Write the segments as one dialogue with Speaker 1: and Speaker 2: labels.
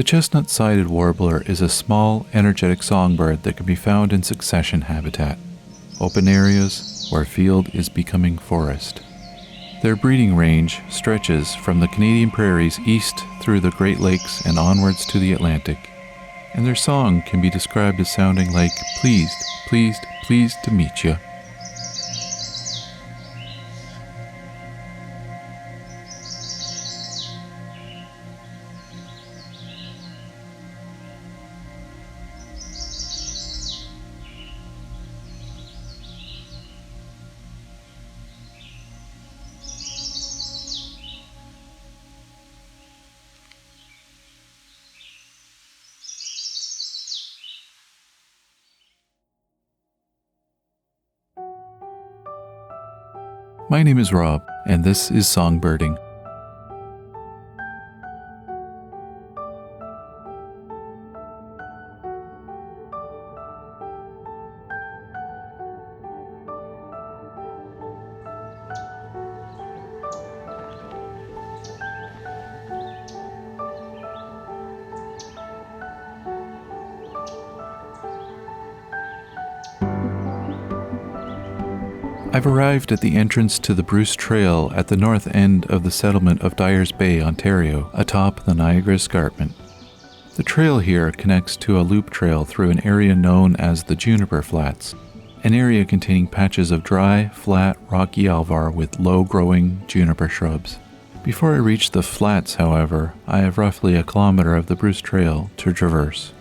Speaker 1: The chestnut-sided warbler is a small, energetic songbird that can be found in succession habitat, open areas where field is becoming forest. Their breeding range stretches from the Canadian prairies east through the Great Lakes and onwards to the Atlantic, and their song can be described as sounding like pleased, pleased, pleased to meet ya. My name is Rob, and this is Songbirding. I've arrived at the entrance to the Bruce Trail at the north end of the settlement of Dyer's Bay, Ontario, atop the Niagara Escarpment. The trail here connects to a loop trail through an area known as the Juniper Flats, an area containing patches of dry, flat, rocky alvar with low-growing juniper shrubs. Before I reach the flats, however, I have roughly a kilometer of the Bruce Trail to traverse.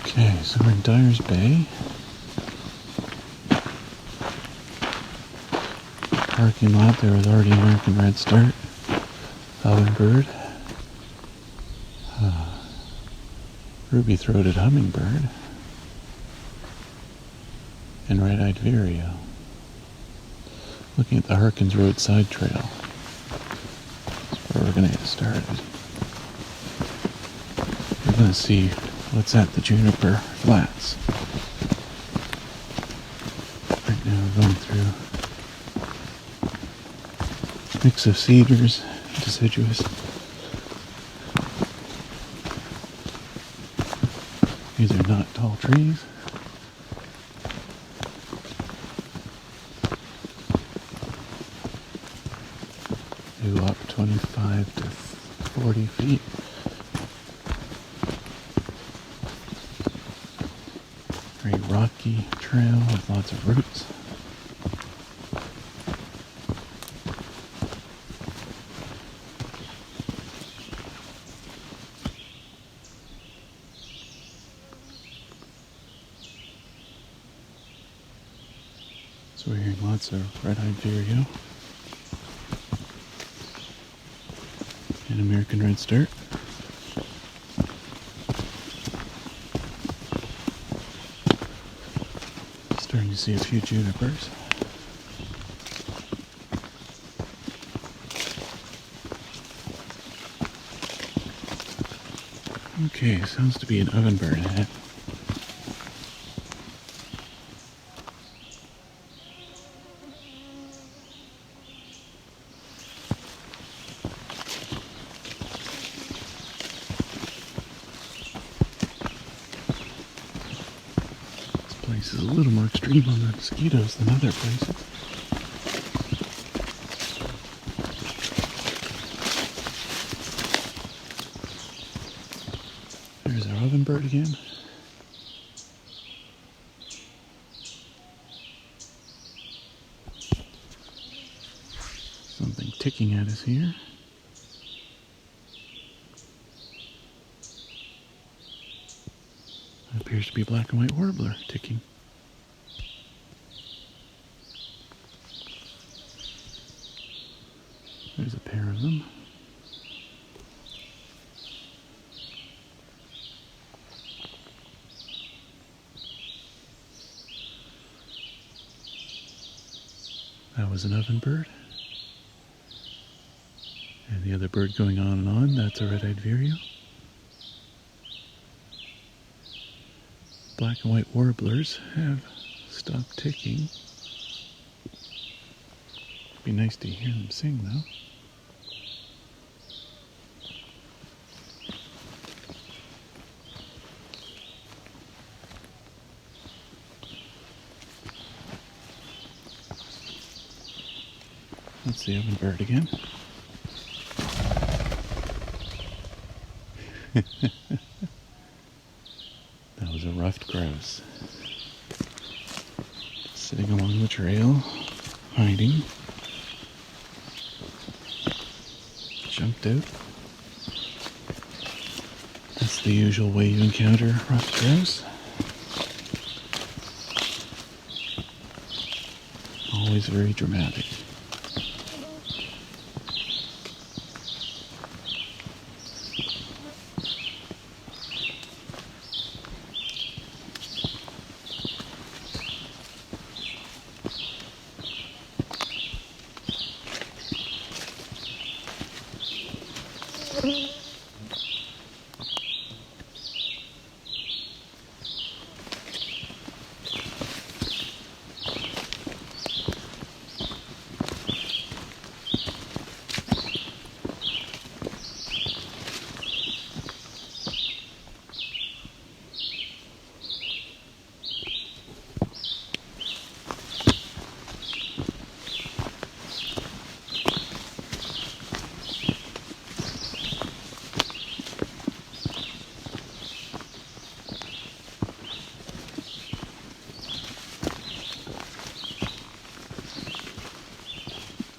Speaker 1: Okay, so we're in Dyer's Bay. Parking lot, there was already American redstart, ovenbird, ruby-throated hummingbird, and red-eyed vireo. Looking at the Harkins Roadside Trail. That's where we're going to get started. We're going to see what's at the Juniper Flats. Right now we're going through a mix of cedars, deciduous. These are not tall trees. They go up 25 to 40 feet. Very rocky trail with lots of roots. So we're hearing lots of red-eyed vireo and American redstart. Starting to see a few junipers. Okay, sounds to be an ovenbird ahead. This is a little more extreme on the mosquitoes than other places. There's our ovenbird again. Something ticking at us here. It appears to be a black and white warbler ticking. There's a pair of them. was an ovenbird. And the other bird going on and on, that's a red-eyed vireo. Black and white warblers have stopped ticking. It'd be nice to hear them sing, though. That's the ovenbird again. That was a ruffed grouse. Sitting along the trail, hiding. Jumped out. That's the usual way you encounter ruffed grouse. Always very dramatic.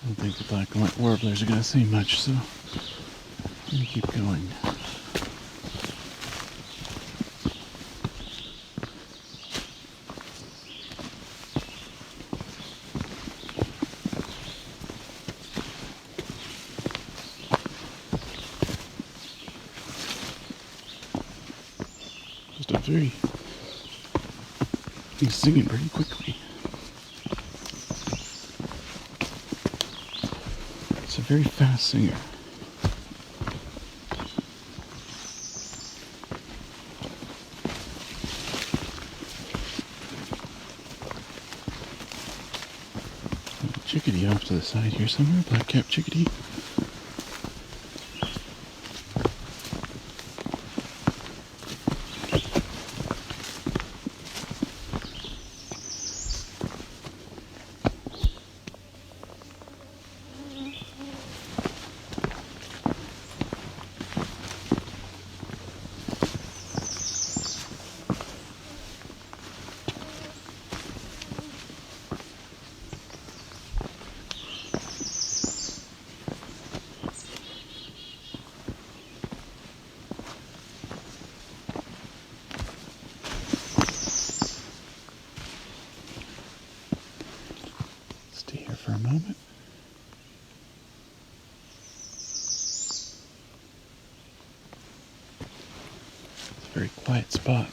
Speaker 1: I don't think the black and white warblers are going to say much, so I'm going to keep going. Just a very... He's singing pretty quickly. It's a very fast singer. Chickadee off to the side here somewhere, black-capped chickadee. For a moment. It's a very quiet spot.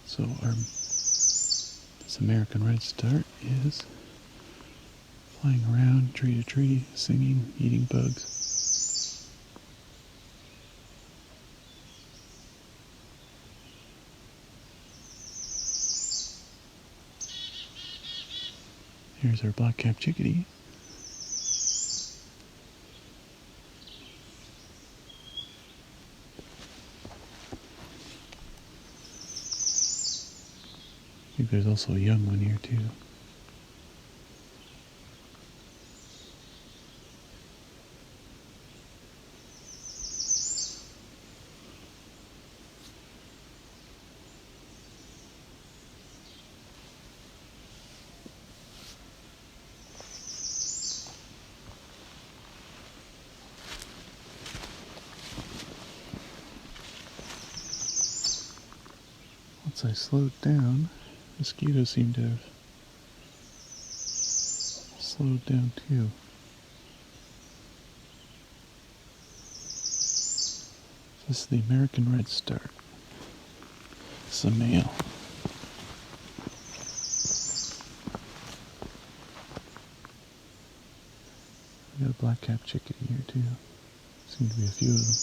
Speaker 1: So this American redstart is flying around tree to tree, singing, eating bugs. Here's our black-capped chickadee. I think there's also a young one here too. Once I slowed down, mosquitoes seem to have slowed down too. This is the American redstart. This is a male. We got a black-capped chickadee here too. Seem to be a few of them.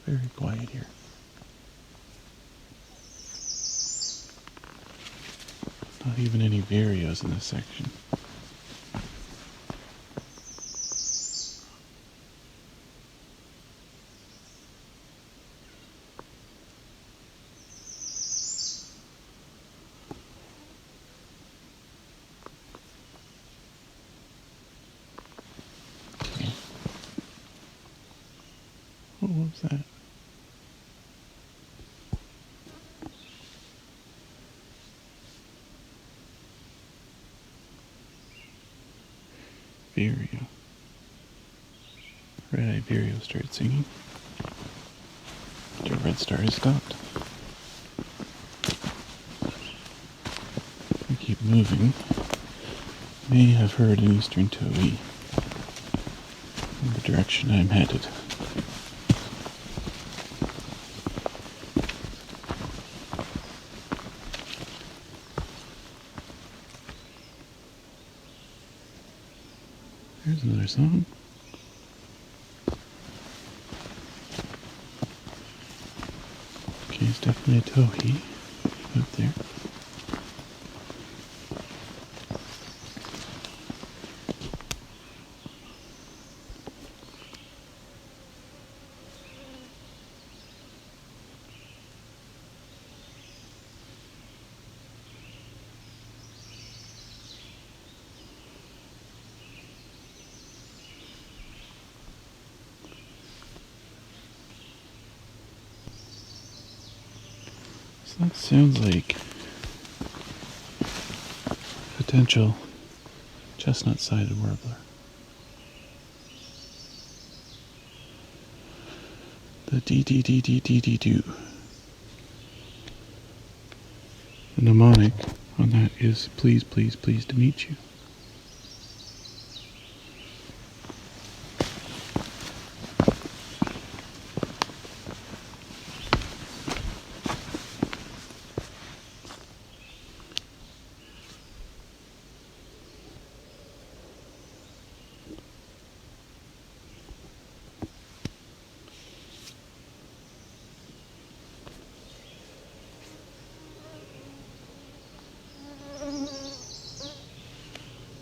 Speaker 1: Very quiet here. Not even any vireos in this section. Okay. What was that? Vireo. Red-eyed vireo started singing. The red star has stopped. We keep moving. May have heard an eastern towhee in the direction I'm headed. There's another song. Okay, it's definitely a towhee out there. So that sounds like potential chestnut-sided warbler. The dee-dee-dee-dee-dee-dee-doo. The mnemonic on that is please, please, pleased to meet you.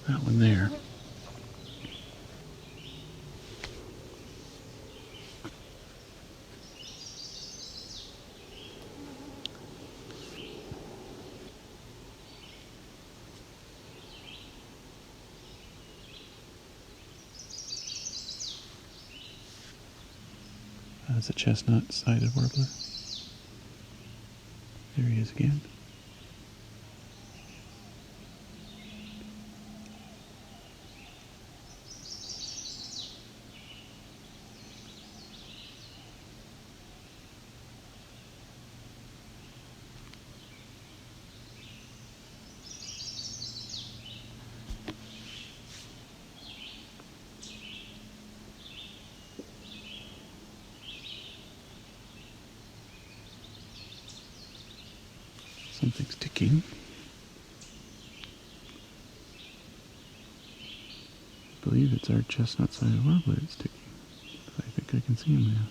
Speaker 1: That one there. That's a chestnut-sided warbler. There he is again. Something's ticking. I believe it's our chestnut-sided warbler that's ticking. I think I can see him now.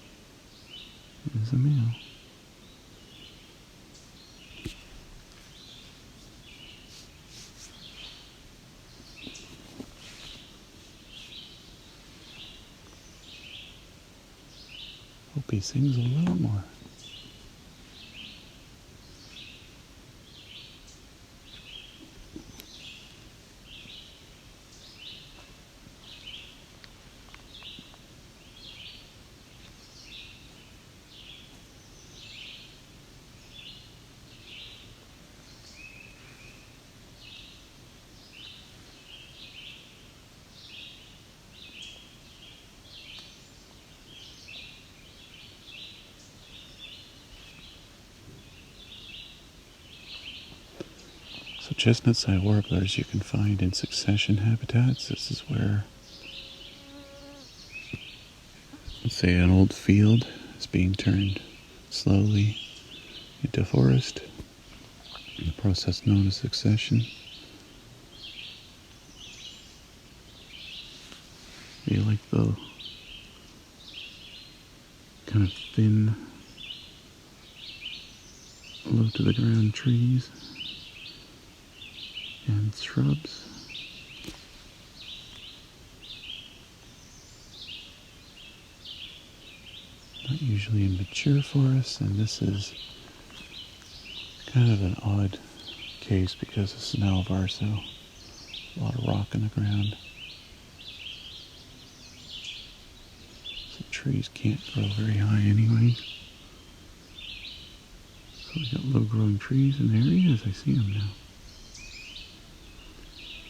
Speaker 1: It is a male. Hope he sings a little more. chestnut-side warblers you can find in succession habitats. This is where, let's say, an old field is being turned slowly into forest, the process known as succession. You like the kind of thin, low to the ground trees and shrubs. Not usually in mature forests, and this is kind of an odd case because this is an alvarso. A lot of rock in the ground. So trees can't grow very high anyway. So we got low growing trees in the area as I see them now.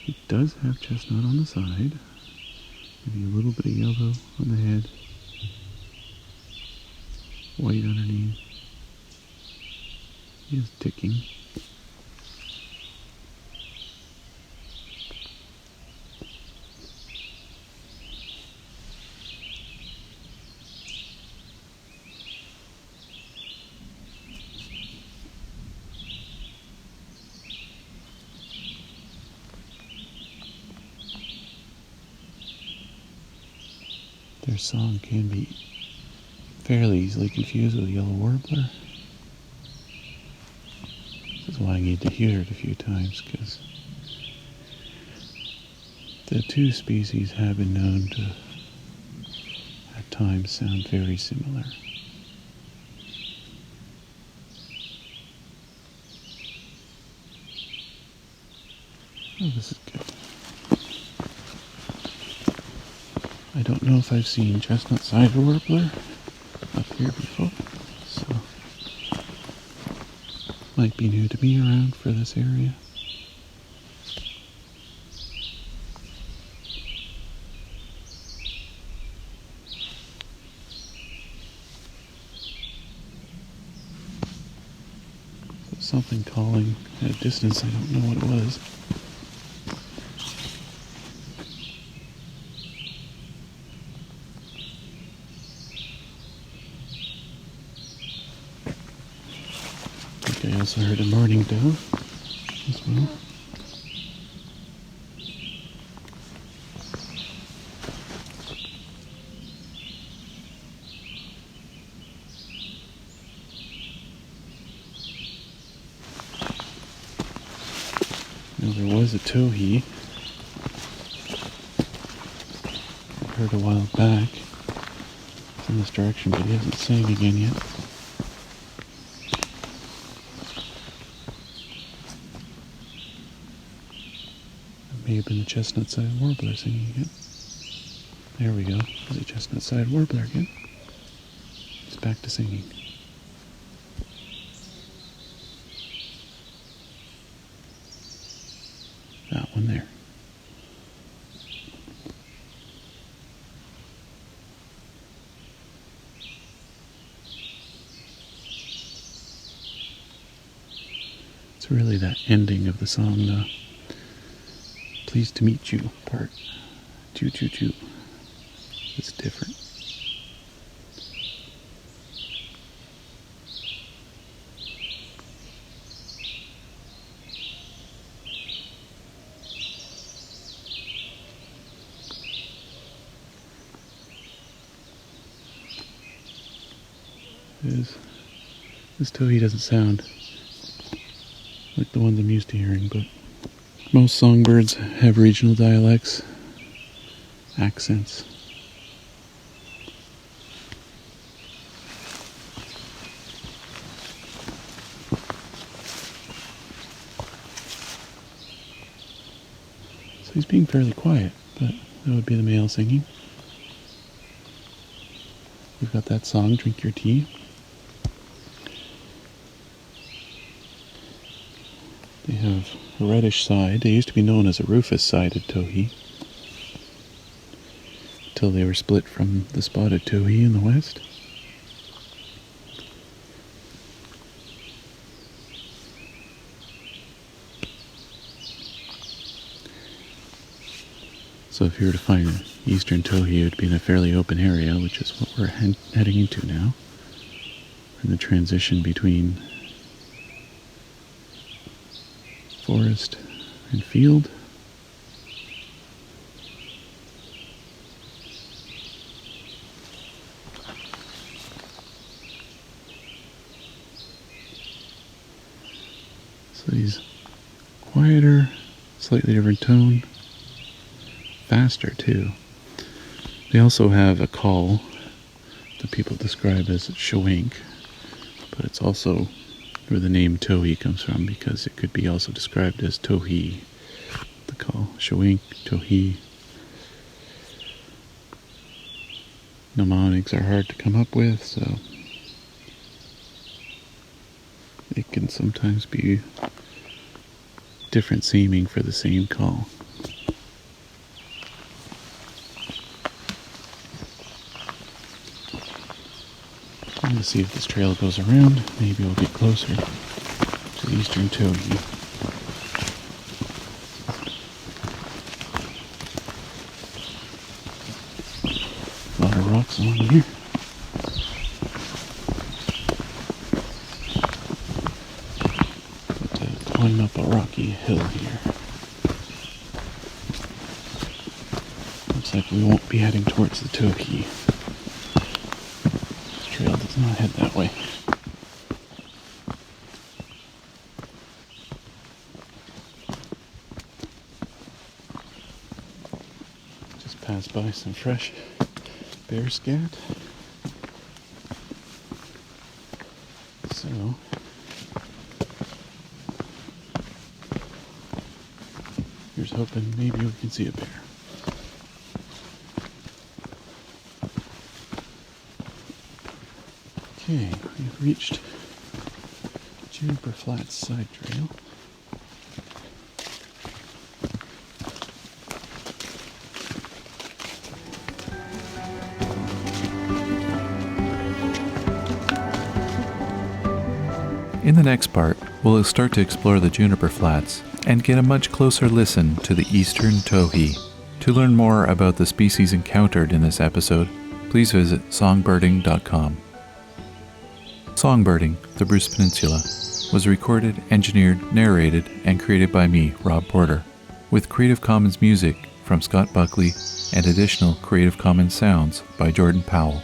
Speaker 1: It does have chestnut on the side. Maybe a little bit of yellow on the head. White underneath. He is ticking. Their song can be fairly easily confused with a yellow warbler. This is why I need to hear it a few times, because the two species have been known to at times sound very similar. Oh, this is good. I don't know if I've seen chestnut-side warbler up here before, so might be new to me around for this area. So something calling at a distance, I don't know what it was. I also heard a mourning dove as well. Now there was a towhee I heard a while back. It's in this direction, but he hasn't sang again yet. May have been the chestnut-side warbler singing again. There we go. There's a chestnut-side warbler again. It's back to singing. That one there. It's really that ending of the song, the pleased to meet you part. Choo choo choo. It's different. This towhee doesn't sound like the ones I'm used to hearing, but most songbirds have regional dialects, accents. So he's being fairly quiet, but that would be the male singing. We've got that song, Drink Your Tea. They have a reddish side. They used to be known as a rufous-sided towhee, until they were split from the spotted towhee in the west. So if you were to find an eastern towhee, it would be in a fairly open area, which is what we're heading into now. In the transition between forest and field. So these quieter, slightly different tone, faster too. They also have a call that people describe as shawink, but it's also where the name towhee comes from, because it could be also described as towhee. The call shawink, towhee. Mnemonics are hard to come up with, so it can sometimes be different seeming for the same call. I'm going to see if this trail goes around. Maybe we'll get closer to the eastern towhee. A lot of rocks along here. Climb up a rocky hill here. Looks like we won't be heading towards the towhee. This trail does not head that way. Just passed by some fresh bear scat. So here's hoping maybe we can see a bear. Okay, we've reached Juniper Flats side trail. In the next part, we'll start to explore the Juniper Flats and get a much closer listen to the eastern towhee. To learn more about the species encountered in this episode, please visit songbirding.com. Songbirding, the Bruce Peninsula, was recorded, engineered, narrated, and created by me, Rob Porter, with Creative Commons music from Scott Buckley and additional Creative Commons sounds by Jordan Powell.